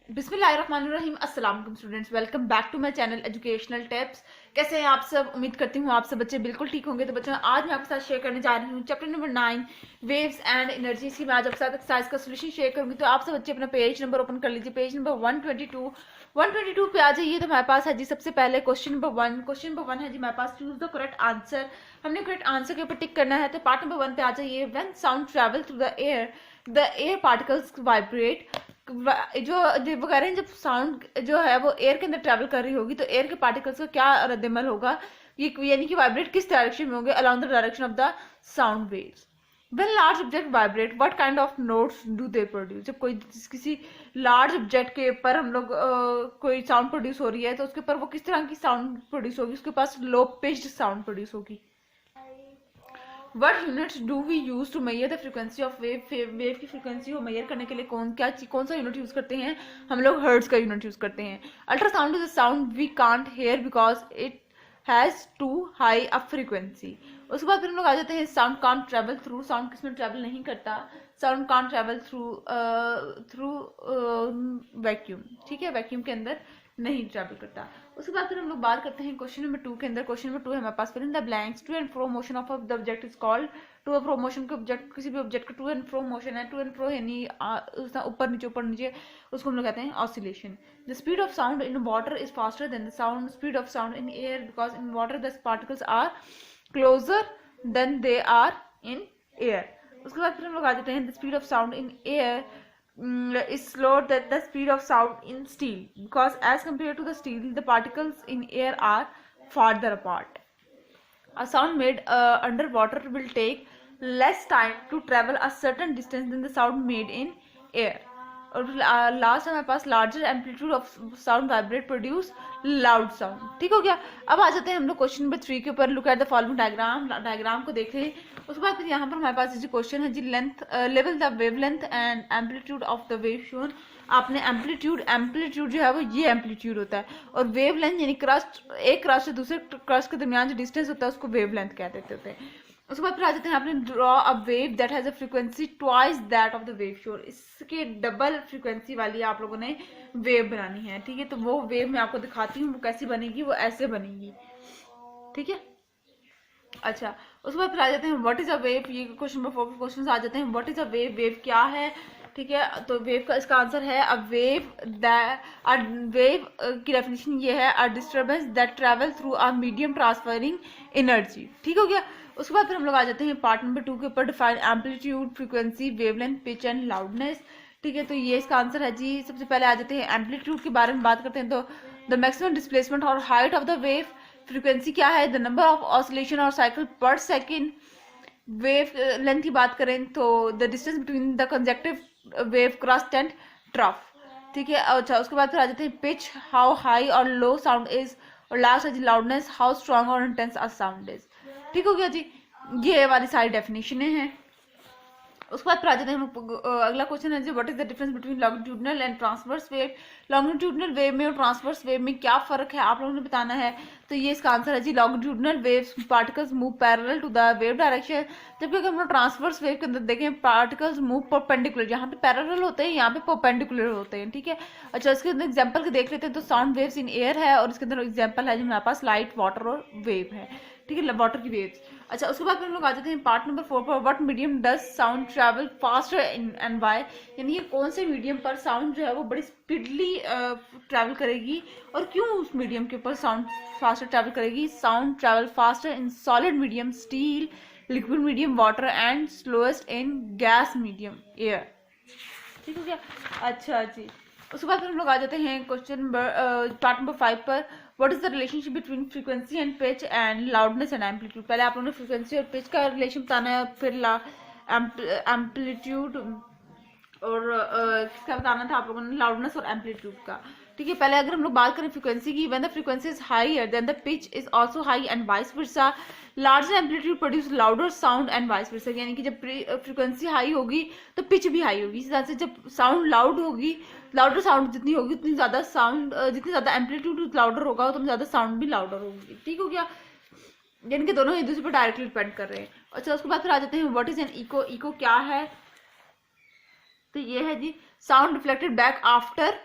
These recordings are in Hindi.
बिस्मिल्लाहिर्रहमानिर्रहीम। अस्सलाम वालेकुम students, welcome back to my channel educational tips. कैसे हैं आप सब? उम्मीद करती हूँ आप सब बच्चे बिल्कुल ठीक होंगे। तो बच्चों, आज मैं आपके साथ शेयर करने जा रही हूँ chapter number 9 waves and energy. इसकी मैं आज आपके साथ एक्सरसाइज का सोल्यूशन शेयर करूंगी। तो आप सब बच्चे अपना पेज नंबर ओपन कर लीजिए, पेज नंबर 122 पे आ जाइए। तो हमारे पास है जी सबसे पहले क्वेश्चन नंबर 1। क्वेश्चन नंबर 1 है जी हमारे पास, चूज द करेक्ट आंसर। हमने करेक्ट आंसर के ऊपर टिक करना है। तो पार्ट नंबर 1 पे आ जाइए। When sound travel through the air particles vibrate. जो वो कह रहे हैं, जब साउंड जो है वो एयर के अंदर ट्रैवल कर रही होगी तो एयर के पार्टिकल्स का क्या रद्दमल होगा, ये यानी कि वाइब्रेट किस डायरेक्शन में होंगे, along the direction of the sound waves. When large object vibrate, what kind of notes do they produce? जब कोई किसी लार्ज ऑब्जेक्ट के ऊपर हम लोग कोई साउंड प्रोड्यूस हो रही है तो उसके ऊपर वो किस तरह की साउंड प्रोड्यूस होगी, उसके पास लो पिच्ड साउंड प्रोड्यूस होगी। What units do we use to measure the frequency of wave? Wave की फ्रीक्वेंसी को मेजर करने के लिए कौन सा यूनिट यूज करते हैं? हम लोग हर्ट्ज का यूनिट यूज करते हैं। Ultrasound is a sound we can't hear because it has too high a frequency. उसके बाद फिर हम लोग आ जाते हैं sound can't travel through. Sound किसमें ट्रेवल नहीं करता? Sound can't travel through vacuum. ठीक है, वैक्यूम के अंदर नहीं ट्रैवल करता। उसके बाद फिर हम लोग बात करते हैं क्वेश्चन नंबर 2 के अंदर। क्वेश्चन नंबर 2 है हमारे पास, fill in the blanks. To and fro motion of the object is called. To and fro motion के ऑब्जेक्ट, किसी भी ऑब्जेक्ट का टू एंड फ्रो मोशन है, टू एंड फ्रो यानी ऊपर नीचे, उसको हम लोग कहते हैं oscillation. The speed of sound in water is faster than the sound speed of sound in air because in water the particles are closer than they are in air. उसके बाद फिर हम लोग आ जाते हैं, the speed of sound in air is slower than the speed of sound in steel because as compared to the steel the particles in air are farther apart. A sound made underwater will take less time to travel a certain distance than the sound made in air. और लास्ट हमारे पास, larger amplitude of sound vibrate produce loud sound. ठीक हो गया। अब आ जाते हैं हम लोग क्वेश्चन नंबर 3 के ऊपर। Look at the following diagram को देख लें। उसके बाद फिर यहाँ पर हमारे पास जो क्वेश्चन है जी, length level the wave length and amplitude of the wave shown. आपने एम्पलीट्यूड जो है वो ये एम्पलीट्यूड होता है, और वेव लेंथ यानी क्रस्ट, एक क्रस्ट से दूसरे क्रस्ट के दरमियान जो डिस्टेंस होता है उसको वेव लेंथ कह देते होते हैं। उसके बाद फिर आ जाते हैं, आपने draw a wave that has a frequency twice that of the wave शोर। इसके डबल फ्रीक्वेंसी वाली आप लोगों ने वेव बनानी है। ठीक है, तो वो वेव मैं आपको दिखाती हूँ वो कैसी बनेगी। वो ऐसे बनेगी। ठीक है, अच्छा। उसके बाद फिर आ जाते हैं, व्हाट इज अ वेव। ये क्वेश्चन नंबर 4 के क्वेश्चन आ जाते हैं। What is a wave, wave क्या है? ठीक है, तो वेव का इसका आंसर है अ वेव की डेफिनेशन ये है, a disturbance that travel through a medium transferring energy. ठीक हो गया। उसके बाद फिर हम लोग आ जाते हैं पार्ट नंबर 2 के ऊपर, define amplitude, frequency, wavelength, pitch and loudness. ठीक है, तो ये इसका आंसर है जी। सबसे पहले आ जाते हैं एम्पलीट्यूड के बारे में बात करते हैं। तो द मैक्सिमम डिस्प्लेसमेंट और height of the wave. Frequency क्या है? द नंबर ऑफ ऑसिलेशन और साइकिल पर सेकेंड। वेव लेंथ की बात करें तो the distance between the conjunctive wave crust and trough. ठीक है, अच्छा। उसके बाद फिर आ जाते हैं पिच, हाउ हाई और लो साउंड इज। और लास्ट है जी लाउडनेस, हाउ स्ट्रॉन्ग और इंटेंस अ साउंड इज। ठीक हो गया जी, ये वाली सारी डेफिनेशन हैं। उसके बाद फिर आ जाते हैं अगला क्वेश्चन है जी, what is the difference between longitudinal and transverse wave. Longitudinal wave में और ट्रांसवर्स वेव में क्या फर्क है, आप लोगों ने बताना है। तो ये इसका आंसर है जी, longitudinal waves particles move parallel to the wave direction, जबकि अगर हम लोग ट्रांसवर्स वेव के अंदर देखें पार्टिकल्स मूव परपेंडिकुलर। यहाँ पे पैरेलल होते हैं, यहाँ पे परपेंडिकुलर होते हैं। ठीक है, अच्छा। इसके अंदर एग्जाम्पल के देख लेते हैं। तो साउंड वेव्स इन एयर है, और इसके अंदर एग्जाम्पल है जी हमारे पास लाइट, वाटर और वेव है। ठीक है, वाटर की वेव्स। अच्छा, उसके बाद हम लोग आ जाते हैं पार्ट नंबर 4 पर, what medium does sound travel faster and why. यानी ये कौन से मीडियम पर साउंड जो है वो बड़ी स्पीडली ट्रैवल करेगी, और क्यों उस मीडियम के ऊपर साउंड फास्टर ट्रैवल करेगी। Sound travel faster in solid medium steel, liquid medium water and slowest in gas medium air. ठीक हो गया, अच्छा जी। उसके बाद फिर हम लोग आ जाते हैं क्वेश्चन पार्ट नंबर 5 पर, what is the relationship between frequency and pitch and loudness and amplitude. पहले आप लोगों ने फ्रीक्वेंसी और पिच का रिलेशन बताना है, फिर एम्पलीट्यूड और किसका बताना था आप लोगों ने, लाउडनेस और एम्पलीट्यूड का। ठीक है, पहले अगर हम लोग बात करें फ्रीक्वेंसी की, when the frequency is higher then the pitch is also high and vice versa. Larger amplitude produce louder sound and vice versa. यानी कि जब फ्रीक्वेंसी हाई होगी तो पिच भी हाई होगी। इसी तरह से जब साउंड लाउड होगी, लाउडर साउंड जितनी होगी उतनी ज्यादा साउंड, जितनी ज्यादा एम्पलीट्यूड लाउडर होगा उतनी ज्यादा साउंड भी लाउडर होगी। ठीक हो गया, यानी कि दोनों एक दूसरे पर डायरेक्टली डिपेंड कर रहे हैं। अच्छा, उसके बाद फिर आ जाते हैं, what is an echo. Echo क्या है? तो ये है जी, sound reflected back after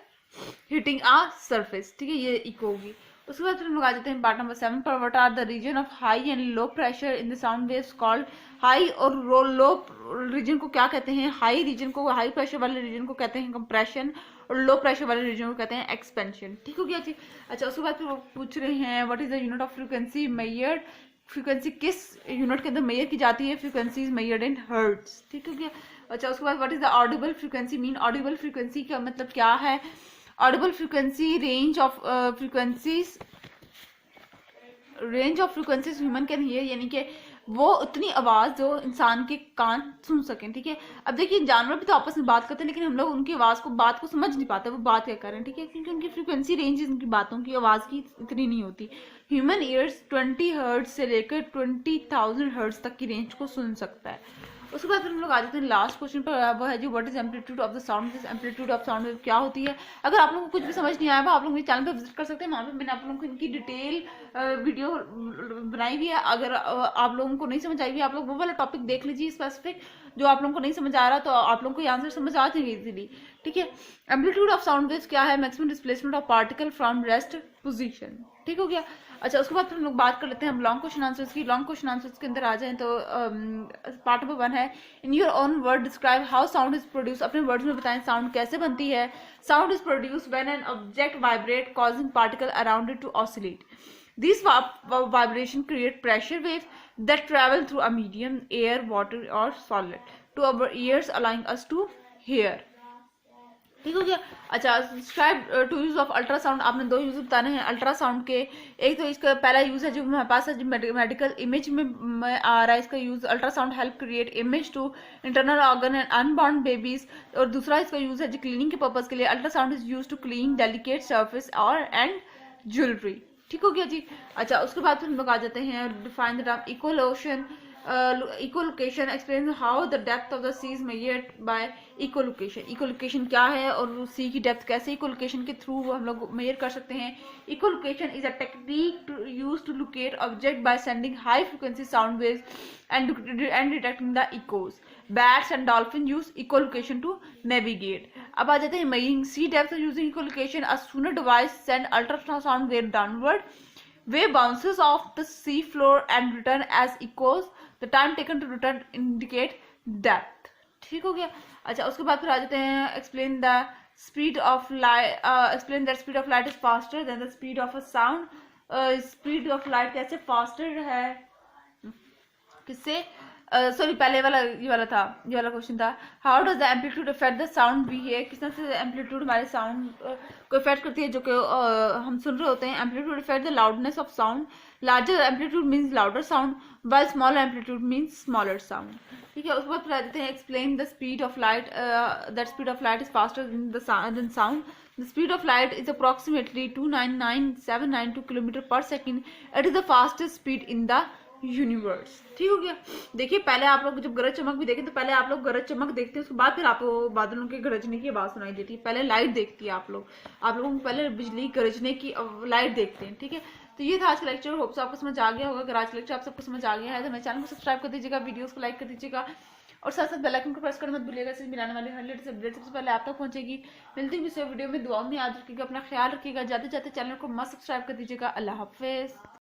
hitting a surface, ठीक है, ये इको होगी। उसके बाद फिर हम लोग आ जाते हैं पार्ट नंबर 7 पर। What are the region of high and low pressure in the sound waves called. High और लो रीजन को क्या कहते हैं? हाई रीजन को, हाई प्रेशर वाले रीजन को कहते हैं कंप्रेशन, और लो प्रेशर वाले रीजन को कहते हैं एक्सपेंशन, ठीक हो गया जी। अच्छा, उसके बाद फिर वो पूछ रहे हैं what is the unit of frequency measured. Frequency किस यूनिट के अंदर मेजर की जाती है? Frequency is measured in hertz, ठीक हो गया। अच्छा, उसके बाद what is the Audible frequency mean. Audible frequency का मतलब क्या है? Audible frequency range of frequencies, range of frequencies human can hear, यानी कि वो उतनी आवाज जो इंसान के कान सुन सकें, ठीक है। अब देखिए जानवर भी तो आपस में बात करते हैं, लेकिन हम लोग उनकी आवाज को, बात को समझ नहीं पाते वो बात क्या कर रहे हैं, ठीक है, क्योंकि उनकी फ्रीक्वेंसी रेंज उनकी बातों की आवाज की इतनी नहीं होती। ह्यूमन ईयर्स 20 हर्ट्ज से लेकर 20,000 हर्ट्ज तक की रेंज को सुन सकता है। उसके बाद फिर हम लोग आ जाते हैं लास्ट क्वेश्चन पर, वो है जी what is amplitude of the sound. Amplitude of sound wave क्या होती है? अगर आप लोगों को कुछ भी समझ नहीं आया वो आप लोग मेरे चैनल पे विजिट कर सकते हैं, वहाँ पे मैंने आप लोगों को इनकी डिटेल वीडियो बनाई हुई है। अगर आप लोगों को नहीं समझ आई हुई, आप लोग वो वाला टॉपिक देख लीजिए स्पेसिफिक, जो आप लोगों को नहीं समझ आ रहा तो आप लोगों को आंसर समझ आ जाएगी इजीली, ठीक है। एम्पलीट्यूड ऑफ साउंड वेव्स क्या है? Maximum displacement of particle from rest position, ठीक हो गया। अच्छा, उसके बाद फिर हम लोग बात कर लेते हैं हम लॉन्ग क्वेश्चन आंसर्स की। लॉन्ग क्वेश्चन आंसर्स के अंदर आ जाएं तो पार्ट नंबर 1 है in your own word describe how sound is produce. अपने वर्ड्स में बताएं साउंड कैसे बनती है। Sound is produce when an object vibrate causing particle around it to oscillate. These vibration create pressure waves that travel through a medium, air, water or solid to our ears, allowing us to hear, ठीक हो गया। अच्छा, describe two use of ultrasound. आपने 2 यूज बताने हैं अल्ट्रासाउंड के। एक तो इसका पहला यूज है जो हमारे पास है, जो मेडिकल इमेज में आ रहा है, इसका use ultrasound help create image to internal organ and unborn babies. और दूसरा इसका यूज है जो क्लीनिंग के पर्पज के लिए। Ultrasound is use to clean delicate surface और एंड ज्वेलरी, ठीक हो गया जी। अच्छा, उसके बाद फिर हम लोग आ जाते हैं define the term echolocation. Echolocation explain how the depth of the sea is measured by echolocation. Echolocation क्या है और सी की डेप्थ कैसे इकोलोकेशन के थ्रू हम लोग मेजर कर सकते हैं। Echolocation is a technique used to locate object by sending high frequency sound waves and detecting the echoes. Bats and dolphin use echolocation to navigate. अब आ जाते हैं measuring sea depth using echolocation. A sonar device send ultrasound wave downward, wave bounces off the sea floor and return as echoes. The time taken to return indicate depth, ठीक हो गया। अच्छा, उसके बाद फिर आ जाते हैं explain the speed of light, explain that speed of light is faster than the speed of a sound. Speed of light कैसे faster है, किससे? सॉरी, पहले वाला ये वाला था, ये वाला क्वेश्चन था how does the amplitude effect the sound we hear. किस तरह से एम्पलीट्यूड हमारे साउंड को इफेक्ट करती है जो कि हम सुन रहे होते हैं। Amplitude effect the loudness of sound. Larger amplitude means louder sound while smaller amplitude means smaller sound, ठीक है। उसके बाद फिर आ जाते हैं explain the speed of light. That speed of light is faster then sound. The speed of light is approximately 299,792 km per second. It is the fastest speed in the universe, ठीक हो गया। देखिए, पहले आप लोग जब गरज चमक भी देखें तो पहले आप लोग गरज चमक देखते हैं, उसके बाद फिर आपको बादलों के गरजने की आवाज सुनाई देती है। पहले लाइट देखती है आप लोगों को पहले बिजली गरजने की लाइट देखते हैं, ठीक है। तो ये था आज का लेक्चर। होप से आपको समझ आ गया होगा। अगर आज का लेक्चर आप सबको समझ आ गया है तो मेरे चैनल को सब्सक्राइब कर दीजिएगा, वीडियोस को लाइक कर दीजिएगा और साथ साथ बेल आइकन को प्रेस करना मत भूलिएगा। इससे मिलाने वाली हर लेटेस्ट अपडेट सबसे पहले आप तक पहुंचेगी। मिलती हूँ इस वीडियो में, दुआओं में याद रखिएगा, अपना ख्याल रखिएगा। जाते जाते चैनल को मस्त सब्सक्राइब कर दीजिएगा। अल्लाह हाफिज।